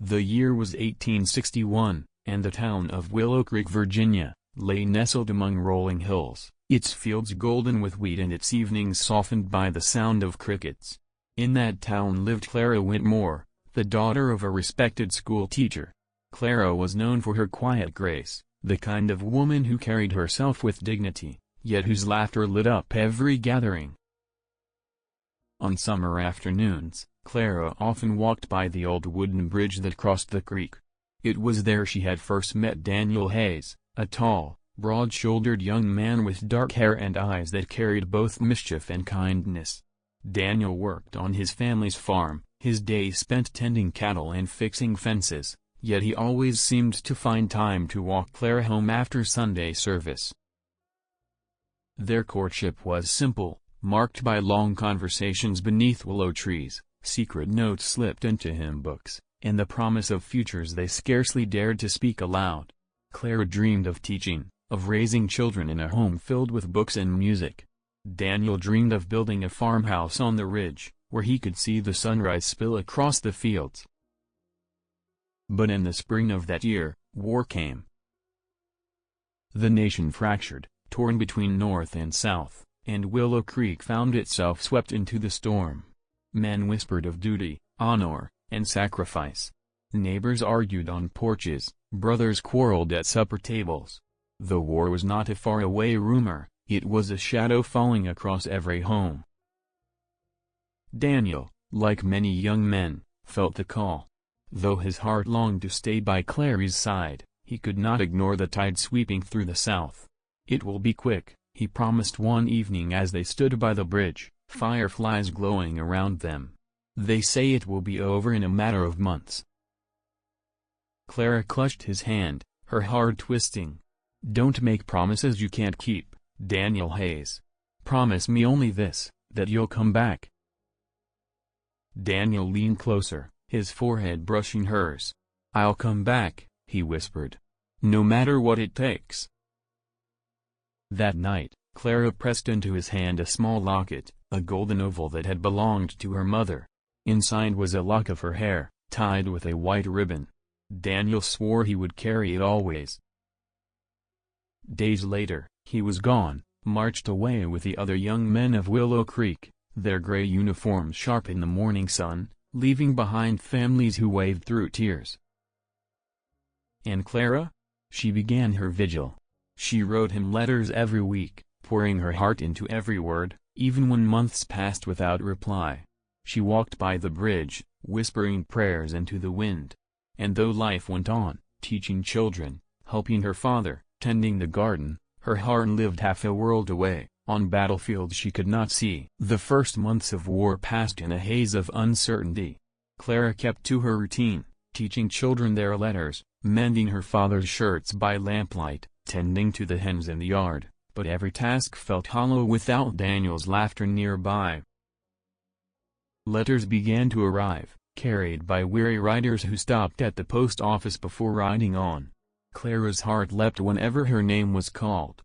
The year was 1861, and the town of Willow Creek, Virginia, lay nestled among rolling hills, its fields golden with wheat and its evenings softened by the sound of crickets. In that town lived Clara Witmore, the daughter of a respected schoolteacher. Clara was known for her quiet grace, the kind of woman who carried herself with dignity, yet whose laughter lit up every gathering. On summer afternoons, Clara often walked by the old wooden bridge that crossed the creek. It was there she had first met Daniel Hayes, a tall, broad-shouldered young man with dark hair and eyes that carried both mischief and kindness. Daniel worked on his family's farm, his days spent tending cattle and fixing fences, yet he always seemed to find time to walk Clara home after Sunday service. Their courtship was simple, marked by long conversations beneath willow trees, secret notes slipped into hymn books, and the promise of futures they scarcely dared to speak aloud. Clara dreamed of teaching, of raising children in a home filled with books and music. Daniel dreamed of building a farmhouse on the ridge, where he could see the sunrise spill across the fields. But in the spring of that year, war came. The nation fractured, torn between North and South, and Willow Creek found itself swept into the storm. Men whispered of duty, honor, and sacrifice. Neighbors argued on porches, brothers quarreled at supper tables. The war was not a faraway rumor, it was a shadow falling across every home. Daniel, like many young men, felt the call. Though his heart longed to stay by Clary's side, he could not ignore the tide sweeping through the south. "It will be quick," he promised one evening as they stood by the bridge, fireflies glowing around them. "They say it will be over in a matter of months." Clara clutched his hand, her heart twisting. "Don't make promises you can't keep, Daniel Hayes. Promise me only this, that you'll come back." Daniel leaned closer, his forehead brushing hers. "I'll come back," he whispered. "No matter what it takes." That night, Clara pressed into his hand a small locket, a golden oval that had belonged to her mother. Inside was a lock of her hair, tied with a white ribbon. Daniel swore he would carry it always. Days later, he was gone, marched away with the other young men of Willow Creek, their gray uniforms sharp in the morning sun, leaving behind families who waved through tears. And Clara? She began her vigil. She wrote him letters every week, pouring her heart into every word, even when months passed without reply. She walked by the bridge, whispering prayers into the wind. And though life went on, teaching children, helping her father, tending the garden, her heart lived half a world away, on battlefields she could not see. The first months of war passed in a haze of uncertainty. Clara kept to her routine, teaching children their letters, mending her father's shirts by lamplight, tending to the hens in the yard, but every task felt hollow without Daniel's laughter nearby. Letters began to arrive, carried by weary riders who stopped at the post office before riding on. Clara's heart leapt whenever her name was called.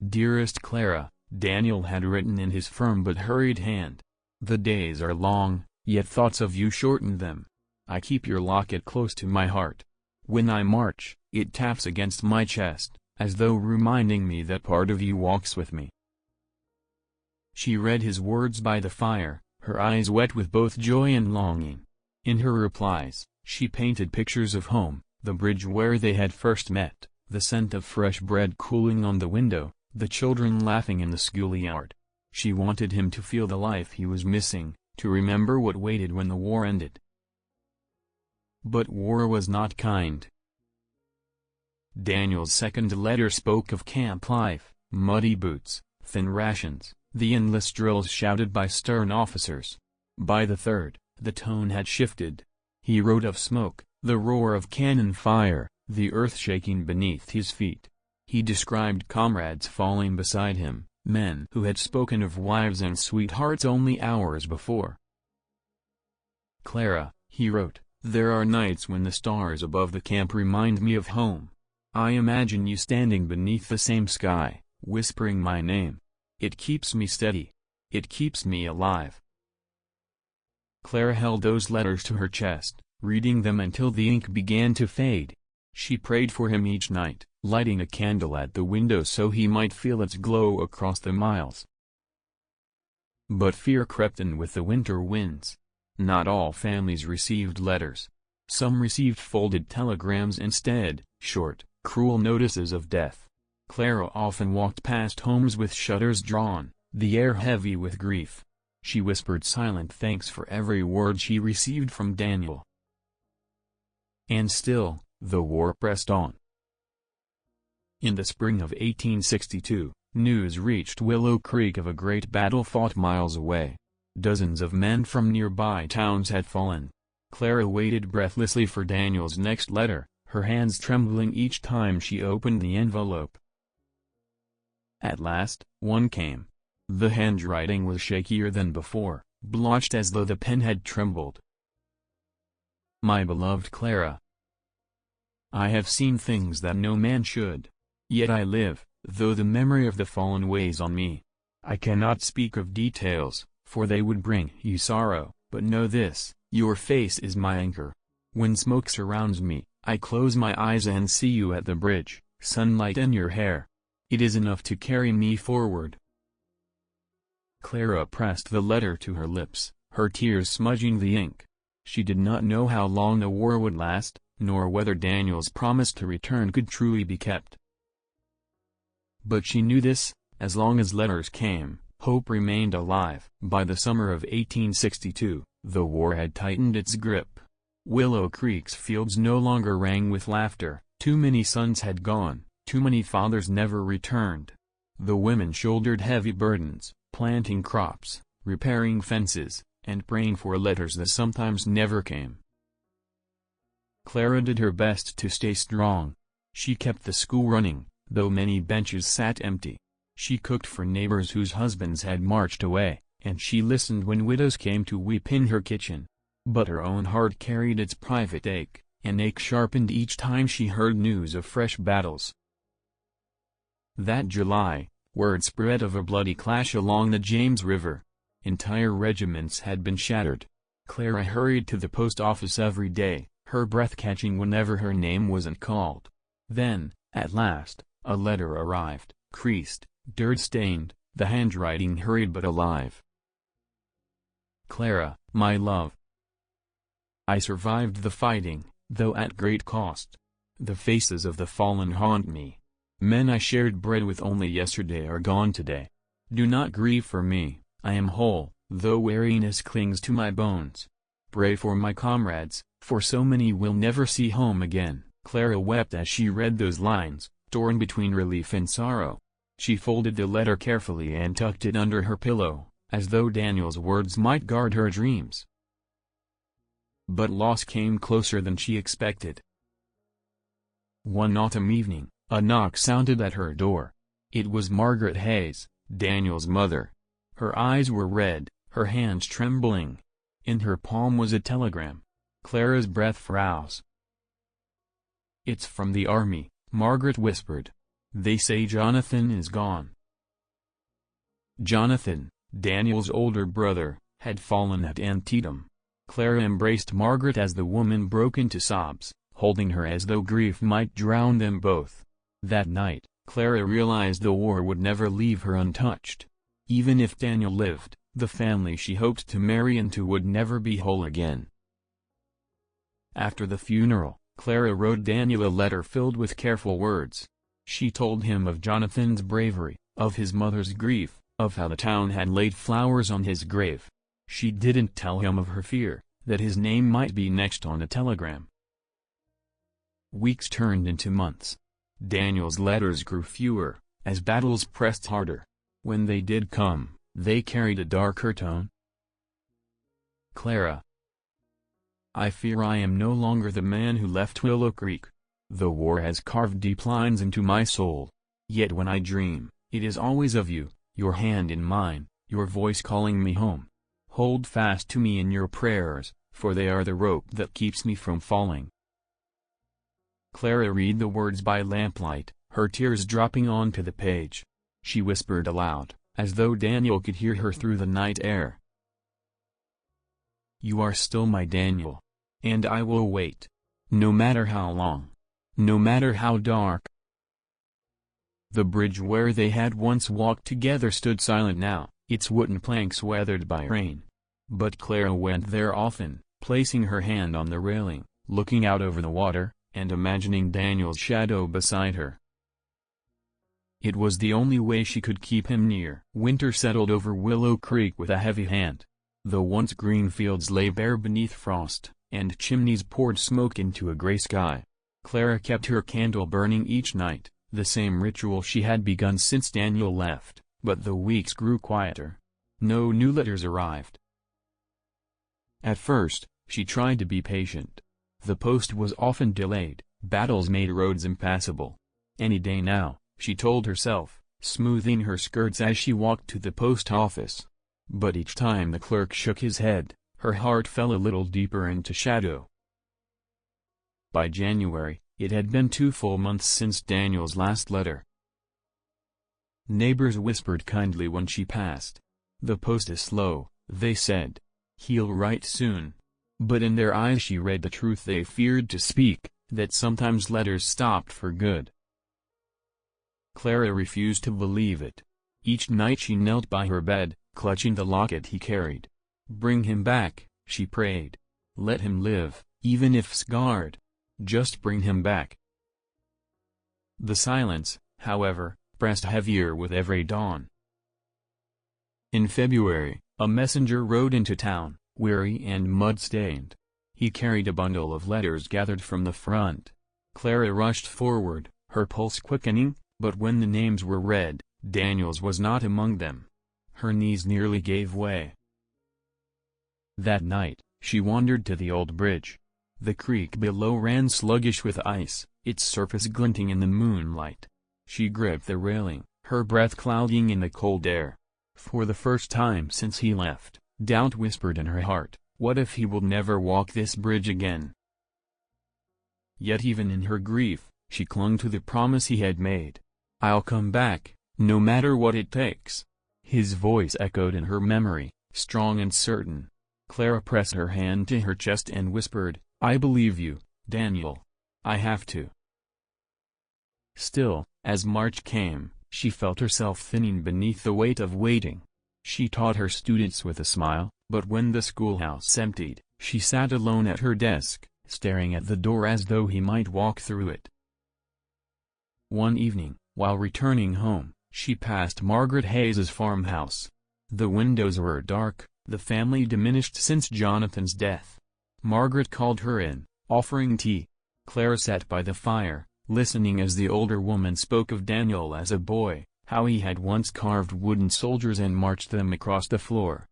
"Dearest Clara," Daniel had written in his firm but hurried hand. "The days are long, yet thoughts of you shorten them. I keep your locket close to my heart. When I march, it taps against my chest, as though reminding me that part of you walks with me." She read his words by the fire, her eyes wet with both joy and longing. In her replies, she painted pictures of home, the bridge where they had first met, the scent of fresh bread cooling on the window, the children laughing in the schoolyard. She wanted him to feel the life he was missing, to remember what waited when the war ended. But war was not kind. Daniel's second letter spoke of camp life, muddy boots, thin rations, the endless drills shouted by stern officers. By the third, the tone had shifted. He wrote of smoke, the roar of cannon fire, the earth shaking beneath his feet. He described comrades falling beside him, men who had spoken of wives and sweethearts only hours before. "Clara," he wrote, "there are nights when the stars above the camp remind me of home. I imagine you standing beneath the same sky, whispering my name. It keeps me steady. It keeps me alive." Clara held those letters to her chest, reading them until the ink began to fade. She prayed for him each night, lighting a candle at the window so he might feel its glow across the miles. But fear crept in with the winter winds. Not all families received letters. Some received folded telegrams instead, short, cruel notices of death. Clara often walked past homes with shutters drawn, the air heavy with grief. She whispered silent thanks for every word she received from Daniel. And still, the war pressed on. In the spring of 1862, news reached Willow Creek of a great battle fought miles away. Dozens of men from nearby towns had fallen. Clara waited breathlessly for Daniel's next letter, her hands trembling each time she opened the envelope. At last, one came. The handwriting was shakier than before, blotched as though the pen had trembled. My beloved Clara, I have seen things that no man should. Yet I live, though the memory of the fallen weighs on me. I cannot speak of details, for they would bring you sorrow, but know this, your face is my anchor. When smoke surrounds me, I close my eyes and see you at the bridge, sunlight in your hair. It is enough to carry me forward. Clara pressed the letter to her lips, her tears smudging the ink. She did not know how long the war would last, nor whether Daniel's promise to return could truly be kept. But she knew this, as long as letters came, hope remained alive. By the summer of 1862, the war had tightened its grip. Willow Creek's fields no longer rang with laughter, too many sons had gone, too many fathers never returned. The women shouldered heavy burdens, planting crops, repairing fences, and praying for letters that sometimes never came. Clara did her best to stay strong. She kept the school running, though many benches sat empty. She cooked for neighbors whose husbands had marched away, and she listened when widows came to weep in her kitchen. But her own heart carried its private ache, an ache sharpened each time she heard news of fresh battles. That July, word spread of a bloody clash along the James River. Entire regiments had been shattered. Clara hurried to the post office every day, her breath catching whenever her name wasn't called. Then, at last, a letter arrived, creased, dirt-stained, the handwriting hurried but alive. Clara, my love. I survived the fighting, though at great cost. The faces of the fallen haunt me. Men I shared bread with only yesterday are gone today. Do not grieve for me, I am whole, though weariness clings to my bones. Pray for my comrades, for so many will never see home again. Clara wept as she read those lines, torn between relief and sorrow. She folded the letter carefully and tucked it under her pillow, as though Daniel's words might guard her dreams. But loss came closer than she expected. One autumn evening, a knock sounded at her door. It was Margaret Hayes, Daniel's mother. Her eyes were red, her hands trembling. In her palm was a telegram. Clara's breath froze. It's from the army, Margaret whispered. They say Jonathan is gone. Jonathan, Daniel's older brother, had fallen at Antietam. Clara embraced Margaret as the woman broke into sobs, holding her as though grief might drown them both. That night, Clara realized the war would never leave her untouched. Even if Daniel lived, the family she hoped to marry into would never be whole again. After the funeral, Clara wrote Daniel a letter filled with careful words. She told him of Jonathan's bravery, of his mother's grief, of how the town had laid flowers on his grave. She didn't tell him of her fear, that his name might be next on a telegram. Weeks turned into months. Daniel's letters grew fewer, as battles pressed harder. When they did come, they carried a darker tone. Clara, I fear I am no longer the man who left Willow Creek. The war has carved deep lines into my soul. Yet when I dream, it is always of you, your hand in mine, your voice calling me home. Hold fast to me in your prayers, for they are the rope that keeps me from falling. Clara read the words by lamplight, her tears dropping onto the page. She whispered aloud, as though Daniel could hear her through the night air. You are still my Daniel. and I will wait. No matter how long. No matter how dark. The bridge where they had once walked together stood silent now, its wooden planks weathered by rain. But Clara went there often, placing her hand on the railing, looking out over the water, and imagining Daniel's shadow beside her. It was the only way she could keep him near. Winter settled over Willow Creek with a heavy hand. The once green fields lay bare beneath frost, and chimneys poured smoke into a gray sky. Clara kept her candle burning each night, the same ritual she had begun since Daniel left, but the weeks grew quieter. No new letters arrived. At first, she tried to be patient. The post was often delayed, battles made roads impassable. Any day now, she told herself, smoothing her skirts as she walked to the post office. But each time the clerk shook his head, her heart fell a little deeper into shadow. By January, it had been 2 full months since Daniel's last letter. Neighbors whispered kindly when she passed. "The post is slow," they said. "He'll write soon." But in their eyes she read the truth they feared to speak, that sometimes letters stopped for good. Clara refused to believe it. Each night she knelt by her bed, clutching the locket he carried. "Bring him back," she prayed. "Let him live, even if scarred. Just bring him back." The silence, however, pressed heavier with every dawn. In February, a messenger rode into town, weary and mud-stained. He carried a bundle of letters gathered from the front. Clara rushed forward, her pulse quickening, but when the names were read, Daniel's was not among them. Her knees nearly gave way. That night, she wandered to the old bridge. The creek below ran sluggish with ice, its surface glinting in the moonlight. She gripped the railing, her breath clouding in the cold air. For the first time since he left, doubt whispered in her heart, what if he will never walk this bridge again? Yet even in her grief, she clung to the promise he had made. "I'll come back, no matter what it takes." His voice echoed in her memory, strong and certain. Clara pressed her hand to her chest and whispered, "I believe you, Daniel. I have to." Still, as March came, she felt herself thinning beneath the weight of waiting. She taught her students with a smile, but when the schoolhouse emptied, she sat alone at her desk, staring at the door as though he might walk through it. One evening, while returning home, she passed Margaret Hayes's farmhouse. The windows were dark, the family diminished since Jonathan's death. Margaret called her in, offering tea. Clara sat by the fire, listening as the older woman spoke of Daniel as a boy, how he had once carved wooden soldiers and marched them across the floor.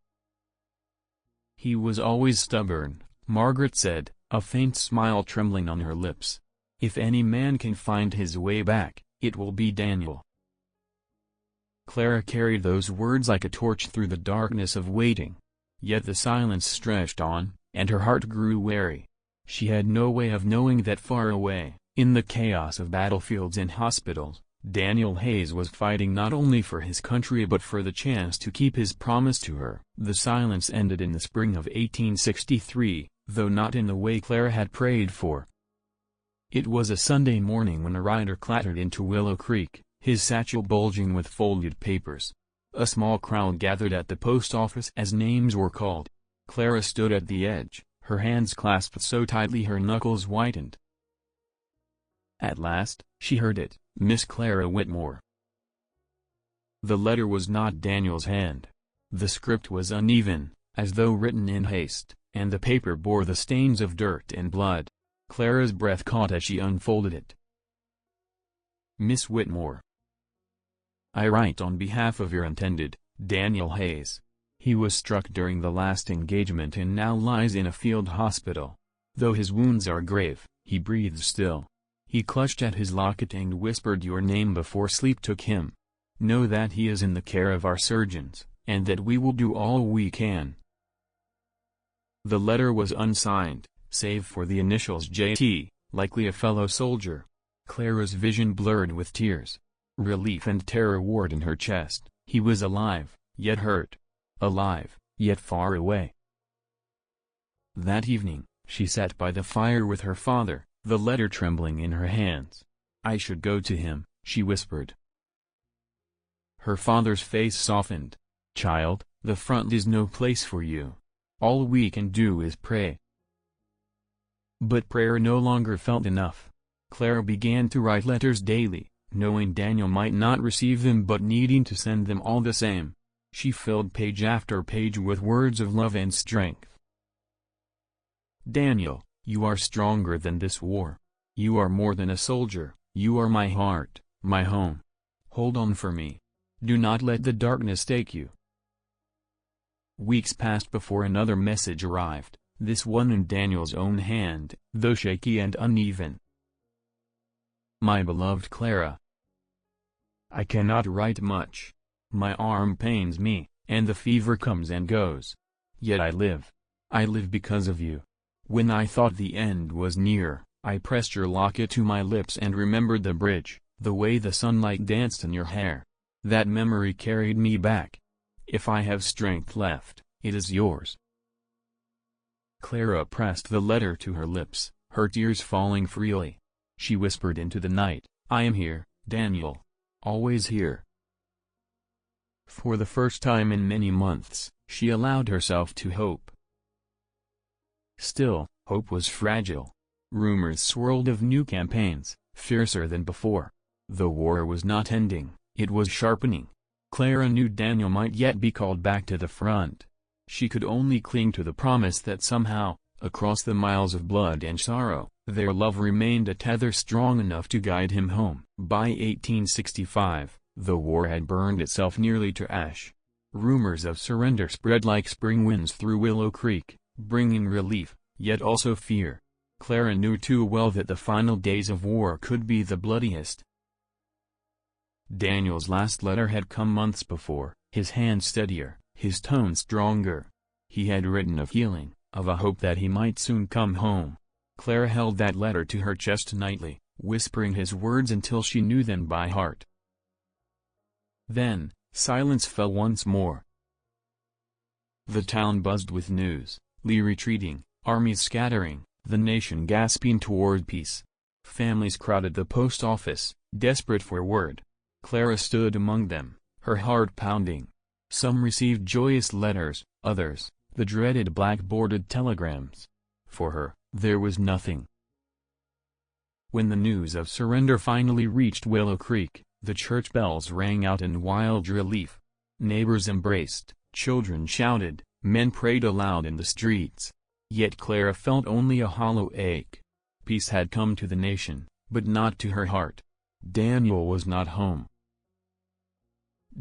"He was always stubborn," Margaret said, a faint smile trembling on her lips. "If any man can find his way back, it will be Daniel." Clara carried those words like a torch through the darkness of waiting. Yet the silence stretched on, and her heart grew weary. She had no way of knowing that far away, in the chaos of battlefields and hospitals, Daniel Hayes was fighting not only for his country but for the chance to keep his promise to her. The silence ended in the spring of 1863, though not in the way Clara had prayed for. It was a Sunday morning when a rider clattered into Willow Creek, his satchel bulging with folded papers. A small crowd gathered at the post office as names were called. Clara stood at the edge, her hands clasped so tightly her knuckles whitened. At last, she heard it, Miss Clara Witmore. The letter was not Daniel's hand. The script was uneven, as though written in haste, and the paper bore the stains of dirt and blood. Clara's breath caught as she unfolded it. "Miss Witmore. I write on behalf of your intended, Daniel Hayes. He was struck during the last engagement and now lies in a field hospital. Though his wounds are grave, he breathes still. He clutched at his locket and whispered your name before sleep took him. Know that he is in the care of our surgeons, and that we will do all we can." The letter was unsigned, save for the initials J.T., likely a fellow soldier. Clara's vision blurred with tears. Relief and terror warred in her chest. He was alive, yet hurt. Alive, yet far away. That evening, She sat by the fire with her father, the letter trembling in her hands. "I should go to him," she whispered. Her father's face softened. "Child, the front is no place for you. All we can do is pray." But prayer no longer felt enough. Clara began to write letters daily, knowing Daniel might not receive them but needing to send them all the same. She filled page after page with words of love and strength. "Daniel, you are stronger than this war. You are more than a soldier, you are my heart, my home. Hold on for me. Do not let the darkness take you." Weeks passed before another message arrived, this one in Daniel's own hand, though shaky and uneven. "My beloved Clara, I cannot write much. My arm pains me, and the fever comes and goes. Yet I live. I live because of you. When I thought the end was near, I pressed your locket to my lips and remembered the bridge, the way the sunlight danced in your hair. That memory carried me back. If I have strength left, it is yours." Clara pressed the letter to her lips, her tears falling freely. She whispered into the night, "I am here, Daniel. Always here." For the first time in many months, she allowed herself to hope. Still, hope was fragile. Rumors swirled of new campaigns, fiercer than before. The war was not ending, it was sharpening. Clara knew Daniel might yet be called back to the front. She could only cling to the promise that somehow, across the miles of blood and sorrow, their love remained a tether strong enough to guide him home. By 1865, the war had burned itself nearly to ash. Rumors of surrender spread like spring winds through Willow Creek, bringing relief, yet also fear. Clara knew too well that the final days of war could be the bloodiest. Daniel's last letter had come months before, his hand steadier, his tone stronger. He had written of healing, of a hope that he might soon come home. Clara held that letter to her chest nightly, whispering his words until she knew them by heart. Then, silence fell once more. The town buzzed with news, Lee retreating, armies scattering, the nation gasping toward peace. Families crowded the post office, desperate for word. Clara stood among them, her heart pounding. Some received joyous letters, others, the dreaded black-bordered telegrams. For her, there was nothing. When the news of surrender finally reached Willow Creek, the church bells rang out in wild relief. Neighbors embraced, children shouted, men prayed aloud in the streets. Yet Clara felt only a hollow ache. Peace had come to the nation, but not to her heart. Daniel was not home.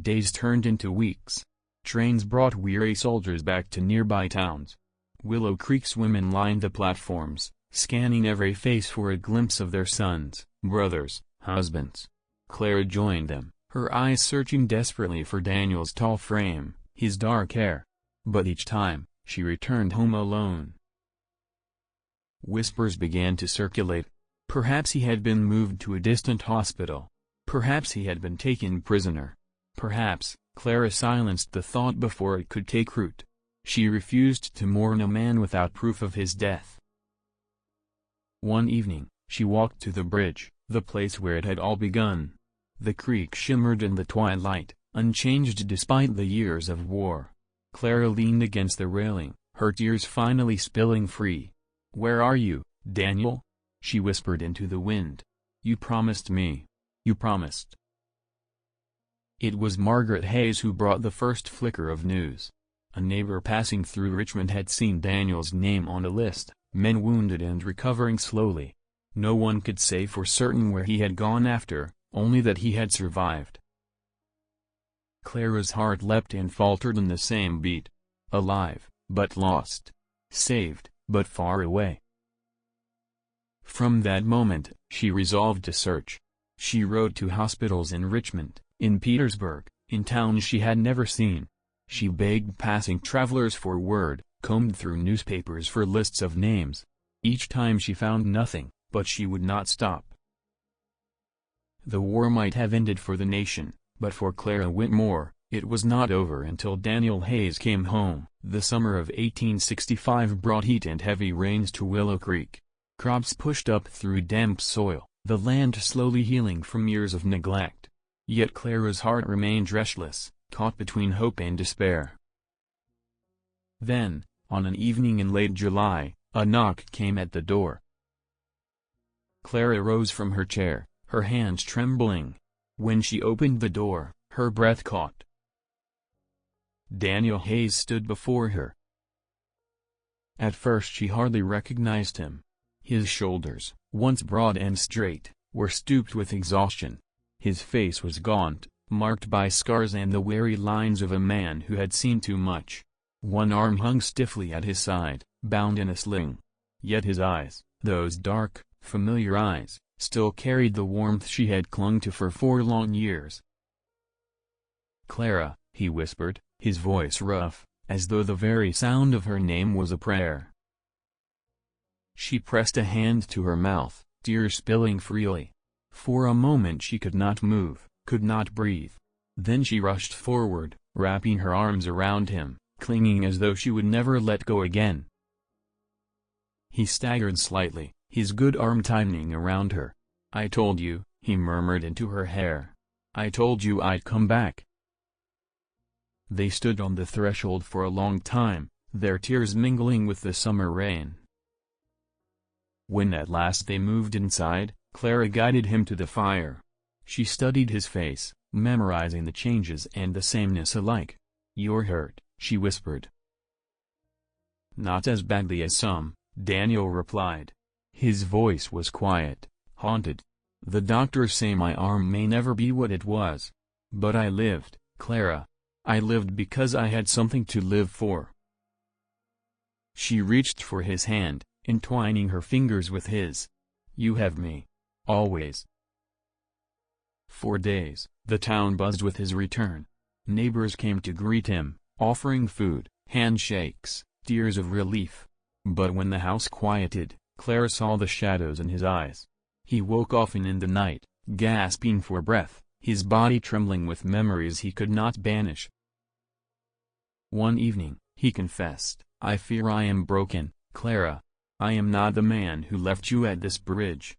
Days turned into weeks. Trains brought weary soldiers back to nearby towns. Willow Creek's women lined the platforms, scanning every face for a glimpse of their sons, brothers, husbands. Clara joined them, her eyes searching desperately for Daniel's tall frame, his dark hair. But each time, she returned home alone. Whispers began to circulate. Perhaps he had been moved to a distant hospital. Perhaps he had been taken prisoner. Perhaps, Clara silenced the thought before it could take root. She refused to mourn a man without proof of his death. One evening, she walked to the bridge, the place where it had all begun. The creek shimmered in the twilight, unchanged despite the years of war. Clara leaned against the railing, her tears finally spilling free. "Where are you, Daniel?" she whispered into the wind. "You promised me. You promised." It was Margaret Hayes who brought the first flicker of news. A neighbor passing through Richmond had seen Daniel's name on a list, men wounded and recovering slowly. No one could say for certain where he had gone after, only that he had survived. Clara's heart leapt and faltered in the same beat. Alive, but lost. Saved, but far away. From that moment, she resolved to search. She rode to hospitals in Richmond, in Petersburg, in towns she had never seen. She begged passing travelers for word, combed through newspapers for lists of names. Each time she found nothing, but she would not stop. The war might have ended for the nation, but for Clara Witmore, It was not over until Daniel Hayes came home. The summer of 1865 brought heat and heavy rains to Willow Creek. Crops pushed up through damp soil, the land slowly healing from years of neglect. Yet Clara's heart remained restless, caught between hope and despair. Then, on an evening in late July, a knock came at the door. Clara rose from her chair, her hands trembling. When she opened the door, her breath caught. Daniel Hayes stood before her. At first she hardly recognized him. His shoulders, once broad and straight, were stooped with exhaustion. His face was gaunt, marked by scars and the weary lines of a man who had seen too much. One arm hung stiffly at his side, bound in a sling. Yet his eyes, those dark, familiar eyes, still carried the warmth she had clung to for 4 long years. "Clara," he whispered, his voice rough, as though the very sound of her name was a prayer. She pressed a hand to her mouth, tears spilling freely. For a moment she could not move, could not breathe. Then she rushed forward, wrapping her arms around him, clinging as though she would never let go again. He staggered slightly, his good arm tightening around her. "I told you," he murmured into her hair. "I told you I'd come back." They stood on the threshold for a long time, their tears mingling with the summer rain. When at last they moved inside, Clara guided him to the fire. She studied his face, memorizing the changes and the sameness alike. "You're hurt," she whispered. "Not as badly as some," Daniel replied. His voice was quiet, haunted. "The doctors say my arm may never be what it was. But I lived, Clara. I lived because I had something to live for." She reached for his hand, entwining her fingers with his. "You have me. Always." For days, the town buzzed with his return. Neighbors came to greet him, offering food, handshakes, tears of relief. But when the house quieted, Clara saw the shadows in his eyes. He woke often in the night, gasping for breath, his body trembling with memories he could not banish. One evening, he confessed, "I fear I am broken, Clara. I am not the man who left you at this bridge."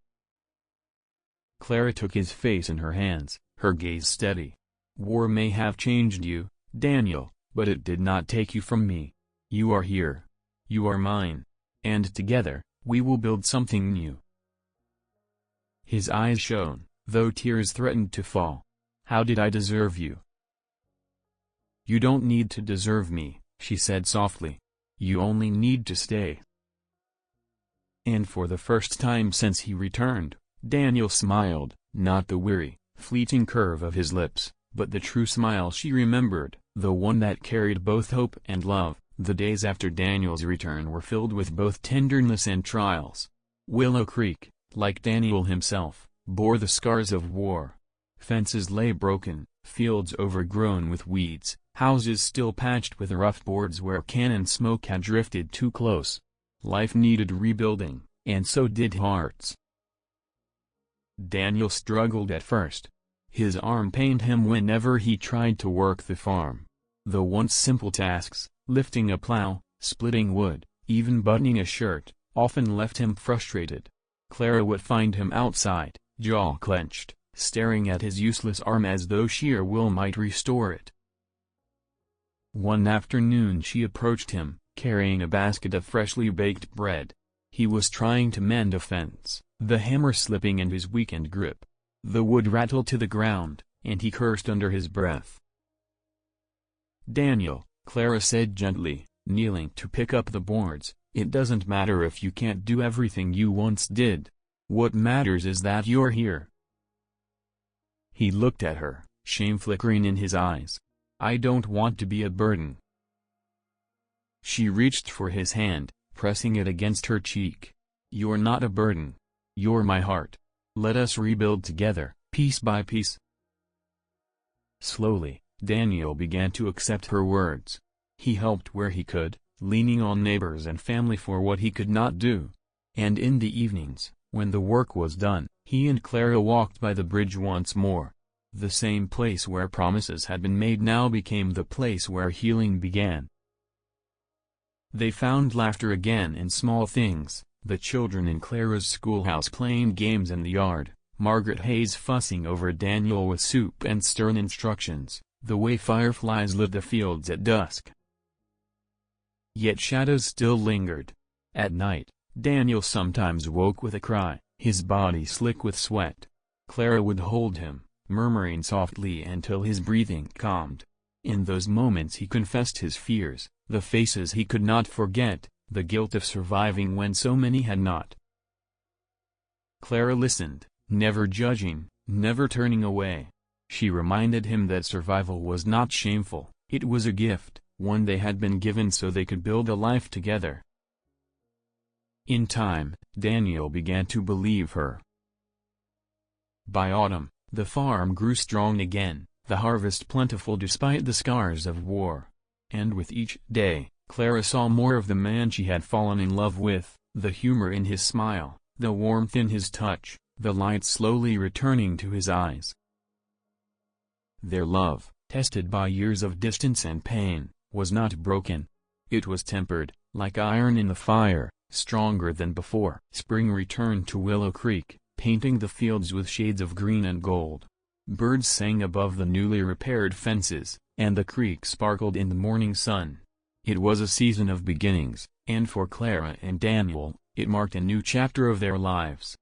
Clara took his face in her hands, her gaze steady. "War may have changed you, Daniel, but it did not take you from me. You are here. You are mine. And together, we will build something new." His eyes shone, though tears threatened to fall. "How did I deserve you?" "You don't need to deserve me," she said softly. "You only need to stay." And for the first time since he returned, Daniel smiled, not the weary, fleeting curve of his lips, but the true smile she remembered, the one that carried both hope and love. The days after Daniel's return were filled with both tenderness and trials. Willow Creek, like Daniel himself, bore the scars of war. Fences lay broken, fields overgrown with weeds, houses still patched with rough boards where cannon smoke had drifted too close. Life needed rebuilding, and so did hearts. Daniel struggled at first. His arm pained him whenever he tried to work the farm. The once simple tasks, lifting a plow, splitting wood, even buttoning a shirt, often left him frustrated. Clara would find him outside, jaw clenched, staring at his useless arm as though sheer will might restore it. One afternoon she approached him, carrying a basket of freshly baked bread. He was trying to mend a fence, the hammer slipping in his weakened grip. The wood rattled to the ground, and he cursed under his breath. "Daniel," Clara said gently, kneeling to pick up the boards, "it doesn't matter if you can't do everything you once did. What matters is that you're here." He looked at her, shame flickering in his eyes. "I don't want to be a burden." She reached for his hand, pressing it against her cheek. "You're not a burden. You're my heart. Let us rebuild together, piece by piece." Slowly, Daniel began to accept her words. He helped where he could, leaning on neighbors and family for what he could not do. And in the evenings, when the work was done, he and Clara walked by the bridge once more. The same place where promises had been made now became the place where healing began. They found laughter again in small things, the children in Clara's schoolhouse playing games in the yard, Margaret Hayes fussing over Daniel with soup and stern instructions, the way fireflies lit the fields at dusk. Yet shadows still lingered. At night, Daniel sometimes woke with a cry, his body slick with sweat. Clara would hold him, murmuring softly until his breathing calmed. In those moments he confessed his fears, the faces he could not forget, the guilt of surviving when so many had not. Clara listened, never judging, never turning away. She reminded him that survival was not shameful, it was a gift, one they had been given so they could build a life together. In time, Daniel began to believe her. By autumn, the farm grew strong again, the harvest plentiful despite the scars of war. And with each day, Clara saw more of the man she had fallen in love with, the humor in his smile, the warmth in his touch, the light slowly returning to his eyes. Their love, tested by years of distance and pain, was not broken. It was tempered, like iron in the fire, stronger than before. Spring returned to Willow Creek, painting the fields with shades of green and gold. Birds sang above the newly repaired fences, and the creek sparkled in the morning sun. It was a season of beginnings, and for Clara and Daniel, it marked a new chapter of their lives.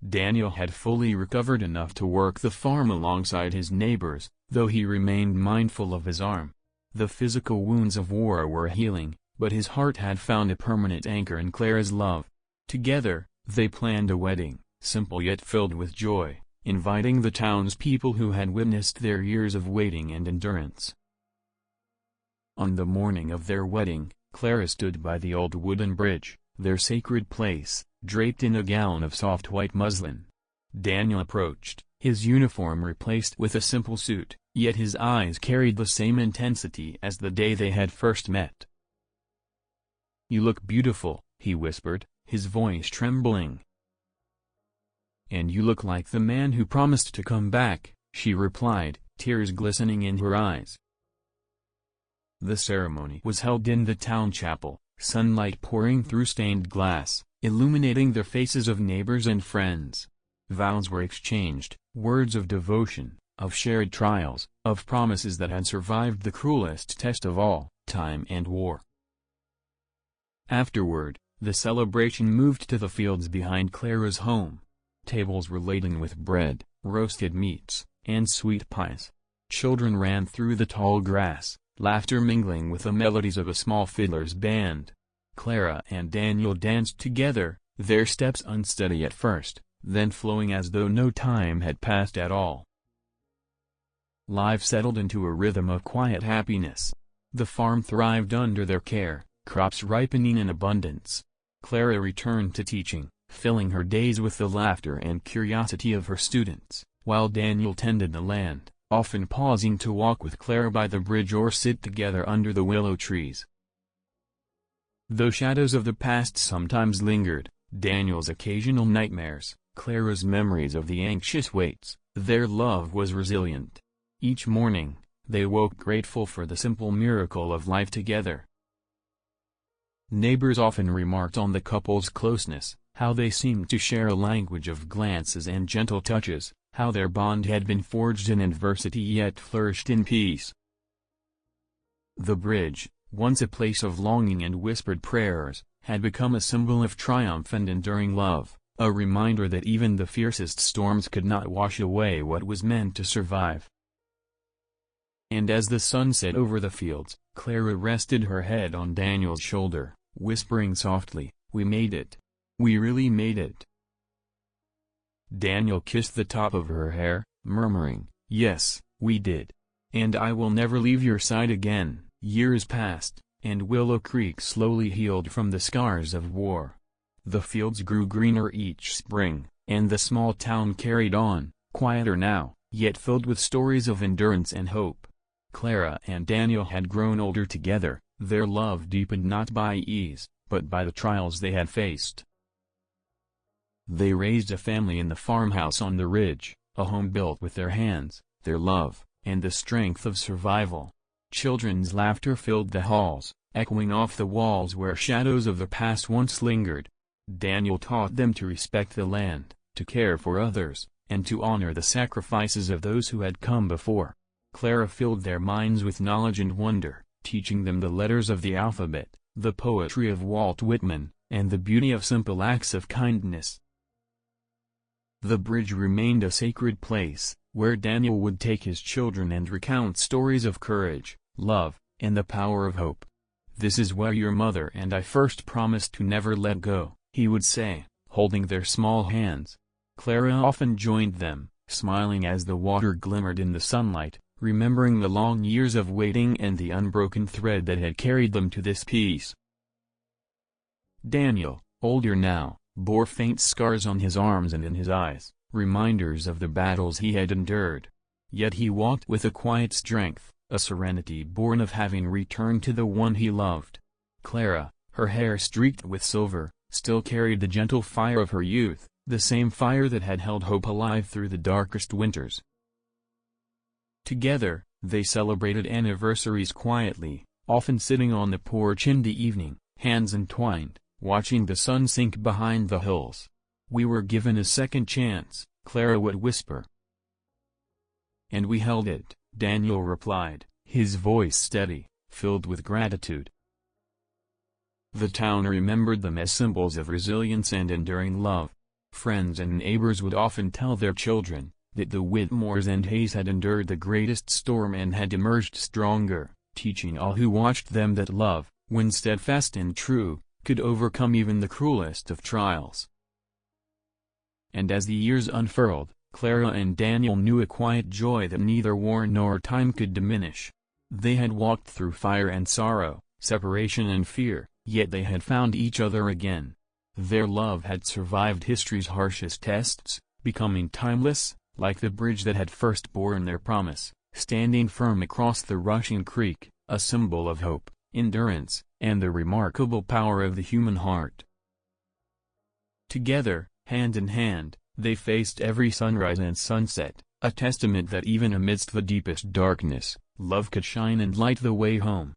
Daniel had fully recovered enough to work the farm alongside his neighbors, though he remained mindful of his arm. The physical wounds of war were healing, but his heart had found a permanent anchor in Clara's love. Together, they planned a wedding, simple yet filled with joy, inviting the townspeople who had witnessed their years of waiting and endurance. On the morning of their wedding, Clara stood by the old wooden bridge, their sacred place, draped in a gown of soft white muslin. Daniel approached, his uniform replaced with a simple suit, yet his eyes carried the same intensity as the day they had first met. "You look beautiful," he whispered, his voice trembling. "And you look like the man who promised to come back," she replied, tears glistening in her eyes. The ceremony was held in the town chapel, sunlight pouring through stained glass, illuminating the faces of neighbors and friends. Vows were exchanged, words of devotion, of shared trials, of promises that had survived the cruelest test of all, time and war. Afterward, the celebration moved to the fields behind Clara's home. Tables were laden with bread, roasted meats, and sweet pies. Children ran through the tall grass, laughter mingling with the melodies of a small fiddler's band. Clara and Daniel danced together, their steps unsteady at first, then flowing as though no time had passed at all. Life settled into a rhythm of quiet happiness. The farm thrived under their care, crops ripening in abundance. Clara returned to teaching, filling her days with the laughter and curiosity of her students, while Daniel tended the land, often pausing to walk with Clara by the bridge or sit together under the willow trees. Though shadows of the past sometimes lingered, Daniel's occasional nightmares, Clara's memories of the anxious waits, their love was resilient. Each morning, they woke grateful for the simple miracle of life together. Neighbors often remarked on the couple's closeness, how they seemed to share a language of glances and gentle touches, how their bond had been forged in adversity yet flourished in peace. The bridge, once a place of longing and whispered prayers, had become a symbol of triumph and enduring love, a reminder that even the fiercest storms could not wash away what was meant to survive. And as the sun set over the fields, Clara rested her head on Daniel's shoulder, whispering softly, "We made it. We really made it." Daniel kissed the top of her hair, murmuring, "Yes, we did. And I will never leave your side again." Years passed, and Willow Creek slowly healed from the scars of war. The fields grew greener each spring, and the small town carried on, quieter now, yet filled with stories of endurance and hope. Clara and Daniel had grown older together, their love deepened not by ease, but by the trials they had faced. They raised a family in the farmhouse on the ridge, a home built with their hands, their love, and the strength of survival. Children's laughter filled the halls, echoing off the walls where shadows of the past once lingered. Daniel taught them to respect the land, to care for others, and to honor the sacrifices of those who had come before. Clara filled their minds with knowledge and wonder, teaching them the letters of the alphabet, the poetry of Walt Whitman, and the beauty of simple acts of kindness. The bridge remained a sacred place, where Daniel would take his children and recount stories of courage, love, and the power of hope. "This is where your mother and I first promised to never let go," he would say, holding their small hands. Clara often joined them, smiling as the water glimmered in the sunlight, remembering the long years of waiting and the unbroken thread that had carried them to this peace. Daniel, older now, bore faint scars on his arms and in his eyes, reminders of the battles he had endured. Yet he walked with a quiet strength, a serenity born of having returned to the one he loved. Clara, her hair streaked with silver, still carried the gentle fire of her youth, the same fire that had held hope alive through the darkest winters. Together, they celebrated anniversaries quietly, often sitting on the porch in the evening, hands entwined, watching the sun sink behind the hills. "We were given a second chance," Clara would whisper. "And we held it," Daniel replied, his voice steady, filled with gratitude. The town remembered them as symbols of resilience and enduring love. Friends and neighbors would often tell their children that the Witmores and Hayes had endured the greatest storm and had emerged stronger, teaching all who watched them that love, when steadfast and true, could overcome even the cruelest of trials. And as the years unfurled, Clara and Daniel knew a quiet joy that neither war nor time could diminish. They had walked through fire and sorrow, separation and fear, yet they had found each other again. Their love had survived history's harshest tests, becoming timeless, like the bridge that had first borne their promise, standing firm across the rushing creek, a symbol of hope, endurance, and the remarkable power of the human heart. Together, hand in hand, they faced every sunrise and sunset, a testament that even amidst the deepest darkness, love could shine and light the way home.